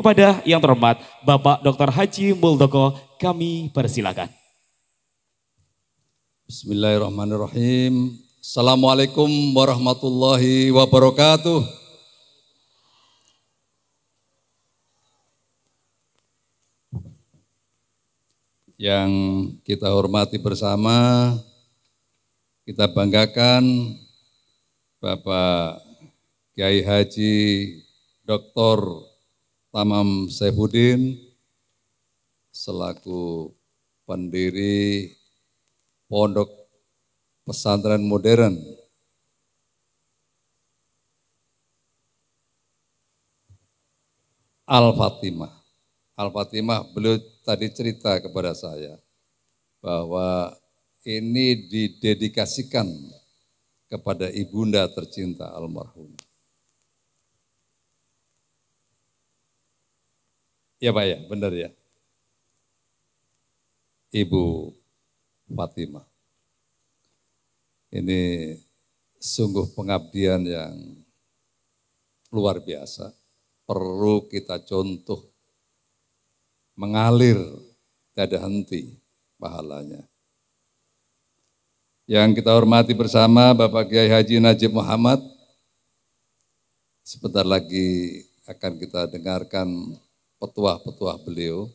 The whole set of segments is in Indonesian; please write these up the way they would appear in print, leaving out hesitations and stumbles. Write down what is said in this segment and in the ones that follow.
Kepada yang terhormat Bapak Dr. Haji Muldoko, kami persilakan. Bismillahirrahmanirrahim. Assalamualaikum warahmatullahi wabarakatuh. Yang kita hormati bersama, kita banggakan Bapak Kiai Haji Dr. Tamam Saifuddin selaku pendiri Pondok Pesantren Modern Al-Fatimah. Al-Fatimah, beliau tadi cerita kepada saya bahwa ini didedikasikan kepada ibunda tercinta almarhum. Ya Pak ya, benar ya. Ibu Fatimah. Ini sungguh pengabdian yang luar biasa. Perlu kita contoh. Mengalir, tidak ada henti pahalanya. Yang kita hormati bersama Bapak Kiai Haji Najib Muhammad. Sebentar lagi akan kita dengarkan petuah-petuah beliau.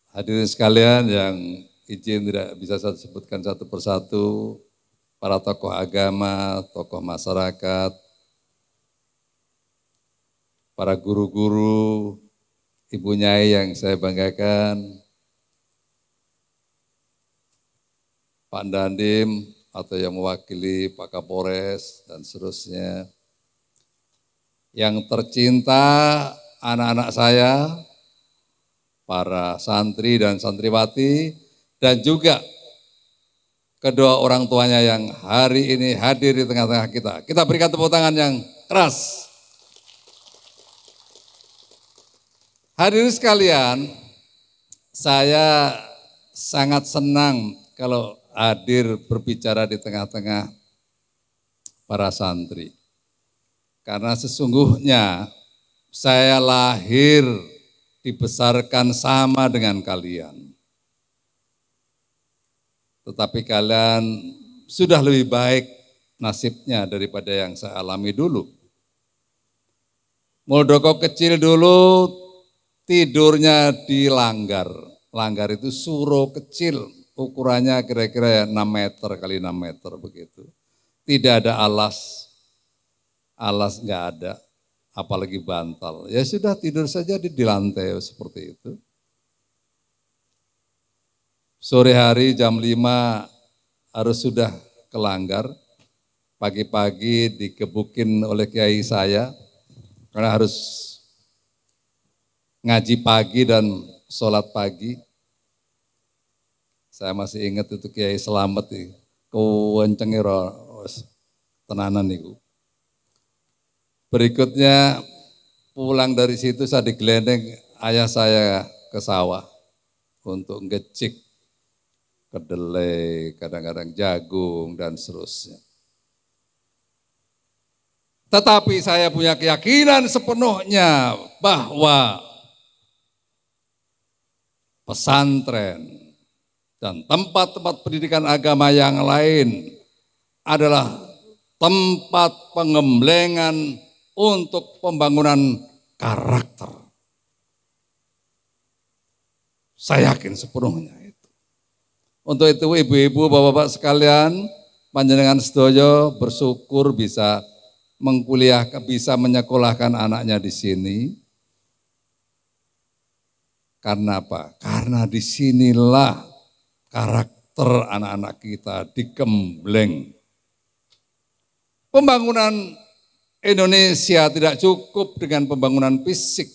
Hadirin sekalian yang izin tidak bisa saya sebutkan satu persatu, para tokoh agama, tokoh masyarakat, para guru-guru, ibu nyai yang saya banggakan, Pak Dandim atau yang mewakili Pak Kapolres dan seterusnya. Yang tercinta anak-anak saya, para santri dan santriwati, dan juga kedua orang tuanya yang hari ini hadir di tengah-tengah kita. Kita berikan tepuk tangan yang keras. Hadirin sekalian, saya sangat senang kalau hadir berbicara di tengah-tengah para santri. Karena sesungguhnya saya lahir dibesarkan sama dengan kalian. Tetapi kalian sudah lebih baik nasibnya daripada yang saya alami dulu. Muldoko kecil dulu tidurnya di langgar. Langgar itu suro kecil, ukurannya kira-kira 6 meter kali 6 meter begitu. Tidak ada alas nggak ada, apalagi bantal. Ya sudah tidur saja di lantai seperti itu. Sore hari jam 5 harus sudah ke langgar. Pagi-pagi dikebukin oleh kiai saya, karena harus ngaji pagi dan sholat pagi. Saya masih ingat itu Kiai Selamat, kewencengi tenanan itu. Berikutnya pulang dari situ saya digelendeng ayah saya ke sawah untuk ngecik kedelai, kadang-kadang jagung dan seterusnya. Tetapi saya punya keyakinan sepenuhnya bahwa pesantren dan tempat-tempat pendidikan agama yang lain adalah tempat pengemblengan untuk pembangunan karakter. Saya yakin sepenuhnya itu. Untuk itu ibu-ibu, bapak-bapak sekalian, panjenengan sedaya bersyukur bisa bisa menyekolahkan anaknya di sini. Karena apa? Karena disinilah karakter anak-anak kita digembleng. Pembangunan Indonesia tidak cukup dengan pembangunan fisik.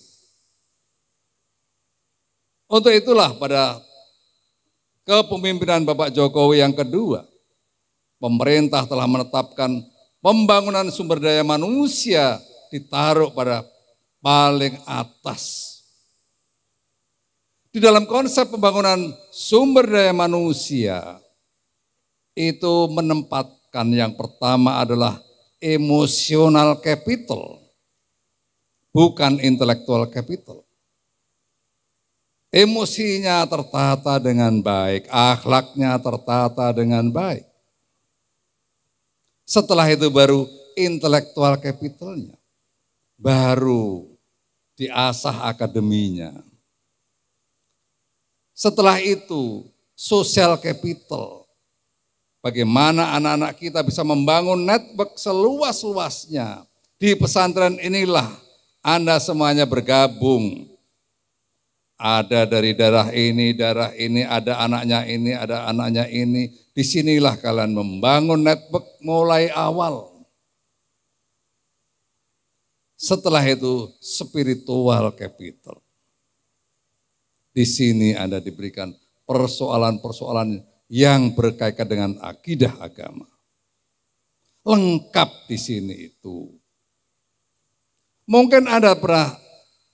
Untuk itulah pada kepemimpinan Bapak Jokowi yang kedua, pemerintah telah menetapkan pembangunan sumber daya manusia ditaruh pada paling atas. Di dalam konsep pembangunan sumber daya manusia, itu menempatkan yang pertama adalah emotional capital. bukan intellectual capital. Emosinya tertata dengan baik, akhlaknya tertata dengan baik. Setelah itu baru intellectual capitalnya, baru diasah akademinya. Setelah itu social capital, bagaimana anak-anak kita bisa membangun network seluas-luasnya. Di pesantren inilah Anda semuanya bergabung. Ada dari daerah ini, ada anaknya ini, ada anaknya ini. Disinilah kalian membangun network mulai awal. Setelah itu spiritual capital. Di sini Anda diberikan persoalan-persoalan yang berkaitan dengan akidah agama. Lengkap di sini itu. Mungkin Anda pernah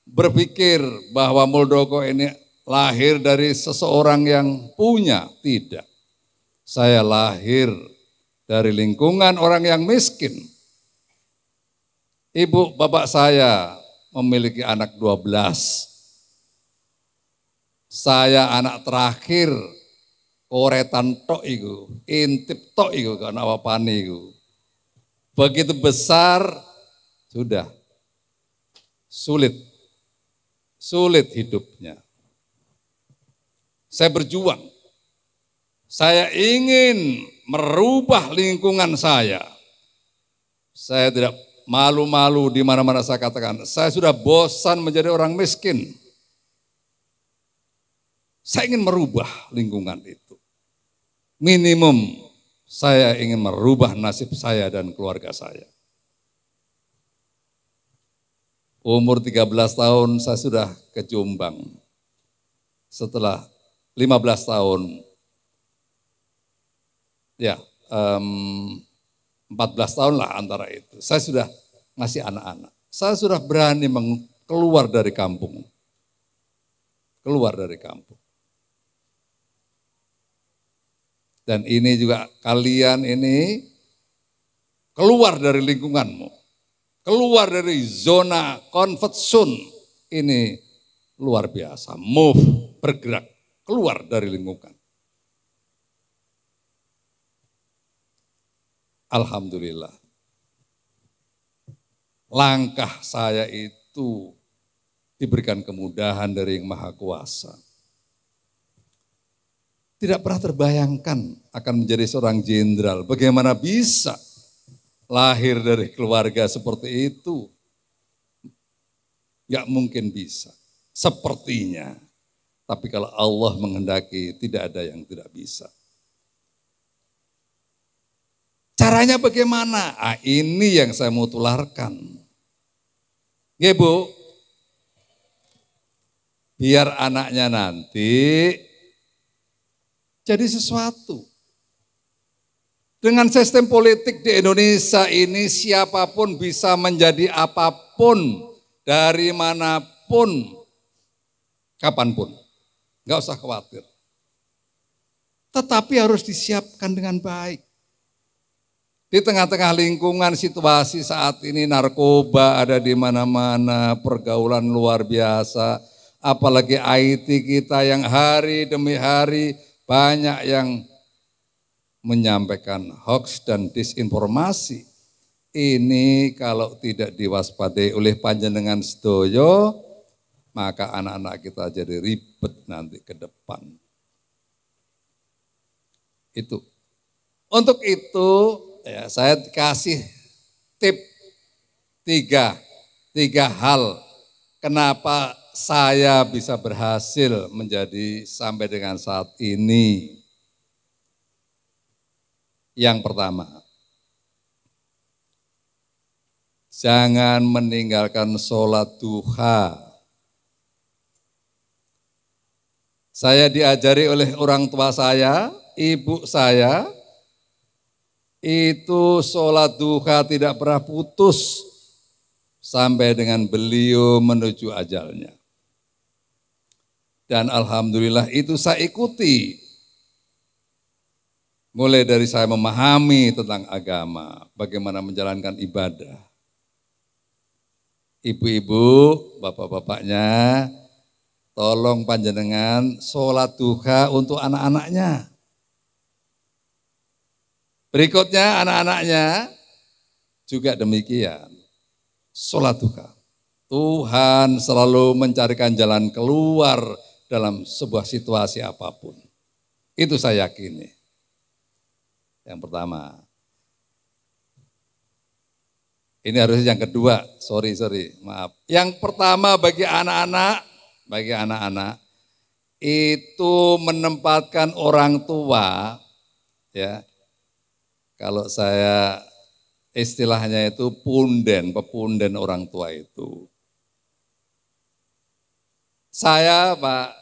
berpikir bahwa Muldoko ini lahir dari seseorang yang punya. Tidak. Saya lahir dari lingkungan orang yang miskin. Ibu bapak saya memiliki anak 12. Saya anak terakhir, koretan tok iku, intip tok iku kan awapane iku. Begitu besar sudah sulit hidupnya. Saya berjuang. Saya ingin merubah lingkungan saya. Saya tidak malu-malu di mana-mana saya katakan, saya sudah bosan menjadi orang miskin. Saya ingin merubah lingkungan itu. Minimum saya ingin merubah nasib saya dan keluarga saya. Umur 13 tahun saya sudah ke Jombang. Setelah 15 tahun, 14 tahun lah antara itu. Saya sudah masih anak-anak. Saya sudah berani keluar dari kampung. Keluar dari kampung. Dan ini juga kalian ini keluar dari lingkunganmu. Keluar dari zona comfort zone, ini luar biasa, move, bergerak, keluar dari lingkungan. Alhamdulillah. Langkah saya itu diberikan kemudahan dari Yang Maha Kuasa. Tidak pernah terbayangkan akan menjadi seorang jenderal, bagaimana bisa lahir dari keluarga seperti itu, gak mungkin bisa. Sepertinya, tapi kalau Allah menghendaki tidak ada yang tidak bisa. Caranya bagaimana? Ini yang saya mau tularkan. Ya Bu, biar anaknya nanti jadi sesuatu. Dengan sistem politik di Indonesia ini siapapun bisa menjadi apapun, dari manapun, kapanpun. Enggak usah khawatir. Tetapi harus disiapkan dengan baik. Di tengah-tengah lingkungan situasi saat ini narkoba ada di mana-mana, pergaulan luar biasa. Apalagi IT kita yang hari demi hari banyak yang menyampaikan hoax dan disinformasi. Ini kalau tidak diwaspadai oleh panjenengan sedoyo, maka anak-anak kita jadi ribet nanti ke depan. Itu. Untuk itu ya, saya kasih tip tiga hal kenapa saya bisa berhasil menjadi sampai dengan saat ini. Yang pertama, jangan meninggalkan sholat duha. Saya diajari oleh orang tua saya, ibu saya, itu sholat duha tidak pernah putus sampai dengan beliau menuju ajalnya. Dan alhamdulillah itu saya ikuti. Mulai dari saya memahami tentang agama, bagaimana menjalankan ibadah. Ibu-ibu, bapak-bapaknya, tolong panjenengan sholat duha untuk anak-anaknya. Berikutnya anak-anaknya juga demikian. Sholat duha. Tuhan selalu mencarikan jalan keluar dalam sebuah situasi apapun. Itu saya yakini. Yang pertama. Ini harusnya yang kedua, sorry, maaf. Yang pertama bagi anak-anak itu menempatkan orang tua, ya. Kalau saya istilahnya itu pepunden orang tua itu. Saya Pak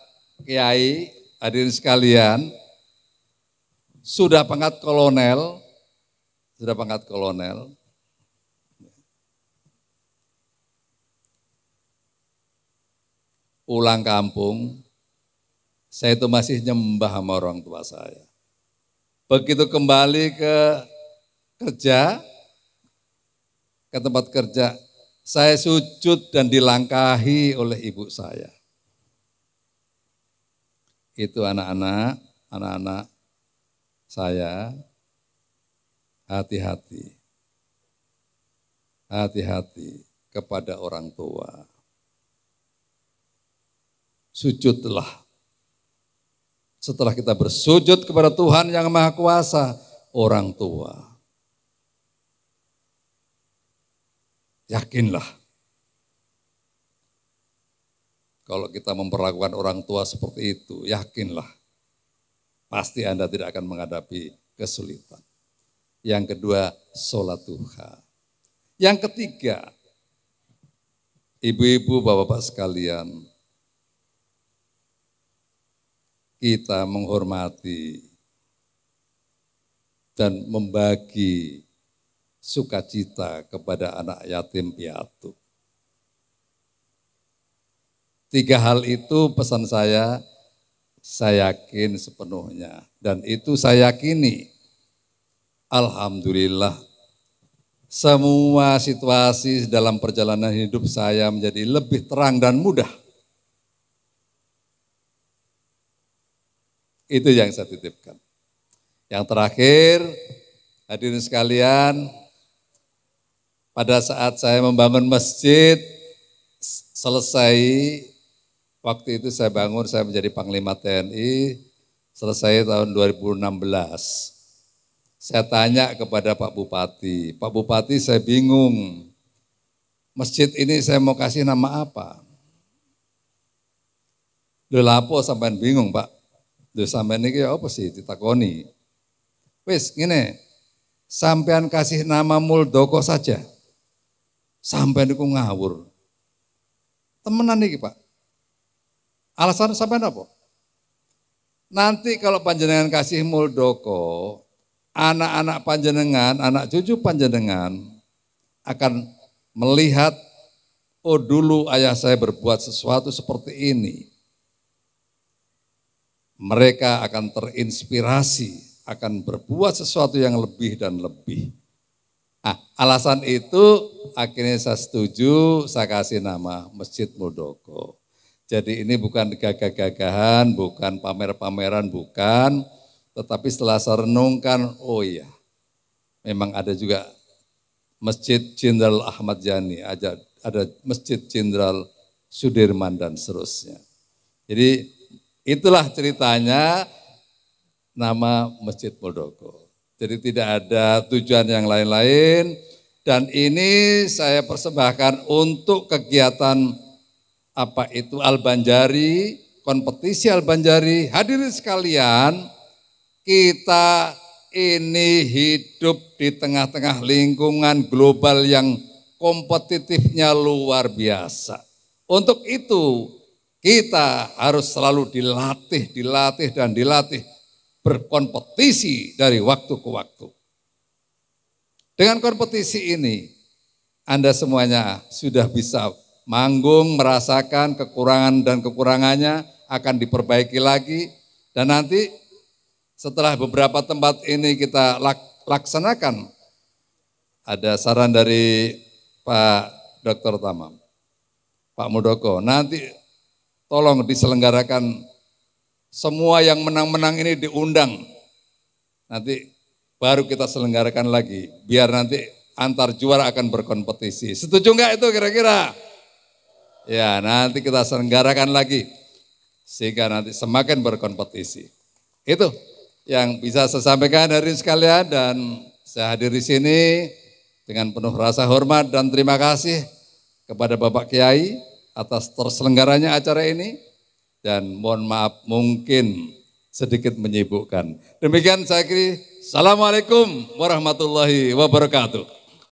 Kiai, hadirin sekalian, sudah pangkat kolonel, pulang kampung, saya itu masih nyembah sama orang tua saya. Begitu kembali ke kerja, ke tempat kerja, saya sujud dan dilangkahi oleh ibu saya. Itu anak-anak saya, hati-hati kepada orang tua. Sujudlah. Setelah kita bersujud kepada Tuhan yang Maha Kuasa, orang tua. Yakinlah. Kalau kita memperlakukan orang tua seperti itu, yakinlah. Pasti Anda tidak akan menghadapi kesulitan. Yang kedua, sholat duha. Yang ketiga, ibu-ibu, bapak-bapak sekalian, kita menghormati dan membagi sukacita kepada anak yatim piatu. 3 hal itu pesan saya yakin sepenuhnya. Dan itu saya yakini, alhamdulillah, semua situasi dalam perjalanan hidup saya menjadi lebih terang dan mudah. Itu yang saya titipkan. Yang terakhir, hadirin sekalian, pada saat saya membangun masjid, selesai, waktu itu saya bangun, saya menjadi Panglima TNI, selesai tahun 2016. Saya tanya kepada Pak Bupati saya bingung, masjid ini saya mau kasih nama apa? Lho lapo sampean bingung Pak? Lho sampean ini apa sih ditakoni? Wis ngene, sampean kasih nama Muldoko saja. Sampean iku ngawur. Temenan iki Pak. Alasan sampean apa? Nanti kalau panjenengan kasih Muldoko, anak-anak panjenengan, anak cucu panjenengan akan melihat, oh dulu ayah saya berbuat sesuatu seperti ini. Mereka akan terinspirasi, akan berbuat sesuatu yang lebih dan lebih. Nah, alasan itu akhirnya saya setuju, saya kasih nama Masjid Muldoko. Jadi ini bukan gagah-gagahan, bukan pamer-pameran, bukan. Tetapi setelah saya renungkan, oh iya, memang ada juga Masjid Jenderal Ahmad Yani, ada Masjid Jenderal Sudirman dan seterusnya. Jadi itulah ceritanya nama Masjid Muldoko. Jadi tidak ada tujuan yang lain-lain dan ini saya persembahkan untuk kegiatan apa itu Al-Banjari, kompetisi Al-Banjari. Hadirin sekalian, kita ini hidup di tengah-tengah lingkungan global yang kompetitifnya luar biasa. Untuk itu kita harus selalu dilatih berkompetisi dari waktu ke waktu. Dengan kompetisi ini, Anda semuanya sudah bisa manggung, merasakan kekurangan dan kekurangannya akan diperbaiki lagi. Dan nanti setelah beberapa tempat ini kita laksanakan, ada saran dari Pak Dr. Tamam. Pak Muldoko, nanti tolong diselenggarakan semua yang menang-menang ini diundang. Nanti baru kita selenggarakan lagi, biar nanti antar juara akan berkompetisi. Setuju enggak itu kira-kira? Ya, nanti kita selenggarakan lagi, sehingga nanti semakin berkompetisi. Itu yang bisa saya sampaikan hari ini sekalian, dan saya hadir di sini dengan penuh rasa hormat dan terima kasih kepada Bapak Kiai atas terselenggaranya acara ini, dan mohon maaf mungkin sedikit menyibukkan. Demikian saya kira. Assalamualaikum warahmatullahi wabarakatuh.